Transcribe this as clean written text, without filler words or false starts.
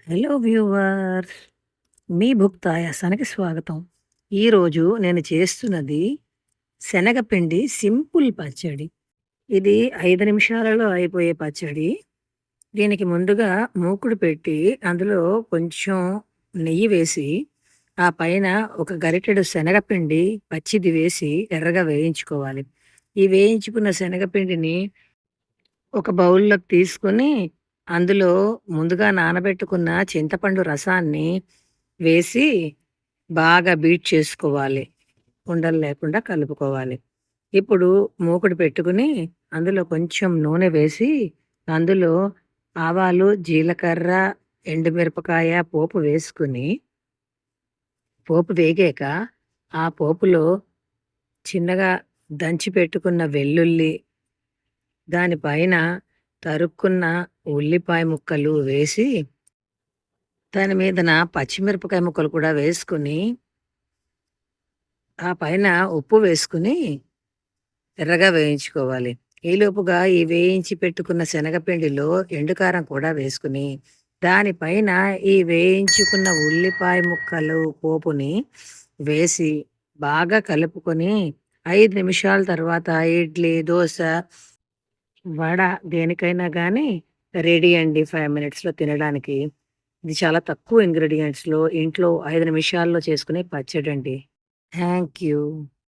Hello viewers! మీ భుక్తాయాసానికి స్వాగతం. ఈరోజు నేను చేస్తున్నది శనగపిండి సింపుల్ పచ్చడి. ఇది 5 నిమిషాలలో అయిపోయే పచ్చడి. దీనికి ముందుగా మూకుడు పెట్టి అందులో కొంచెం నెయ్యి వేసి, ఆ పైన ఒక గరిటెడు శనగపిండి పచ్చిది వేసి ఎర్రగా వేయించుకోవాలి. ఈ వేయించుకున్న శనగపిండిని ఒక బౌల్‌లోకి తీసుకొని, అందులో ముందుగా నానబెట్టుకున్న చింతపండు రసాన్ని వేసి, బాగా బీట్ చేసుకోవాలి. ఉండలు లేకుండా కలుపుకోవాలి. ఇప్పుడు మూకుడు పెట్టుకొని, అందులో కొంచెం నూనె వేసి, అందులో ఆవాలు, జీలకర్ర, ఎండుమిరపకాయ పోపు వేసుకొని, పోపు వేగాక, ఆ పోపులో చిన్నగా దంచి పెట్టుకున్న వెల్లుల్లి, దానిపైన తరుక్కున్న ఉల్లిపాయ ముక్కలు వేసి, దాని మీదన పచ్చిమిరపకాయ ముక్కలు కూడా వేసుకొని, ఆ పైన ఉప్పు వేసుకొని ఎర్రగా వేయించుకోవాలి. ఈలోపుగా ఈ వేయించి పెట్టుకున్న శనగపిండిలో ఎండుకారం కూడా వేసుకుని, దానిపైన ఈ వేయించుకున్న ఉల్లిపాయ ముక్కలు పోపుని వేసి, బాగా కలుపుకొని 5 నిమిషాల తర్వాత ఇడ్లీ, దోస, వడ దేనికైనా గానీ రెడీ అండి 5 మినిట్స్‌లో తినడానికి. ఇది చాలా తక్కువ ఇంగ్రీడియెంట్స్‌లో ఇంట్లో 5 నిమిషాల్లో చేసుకునే పచ్చడండి. Thank you.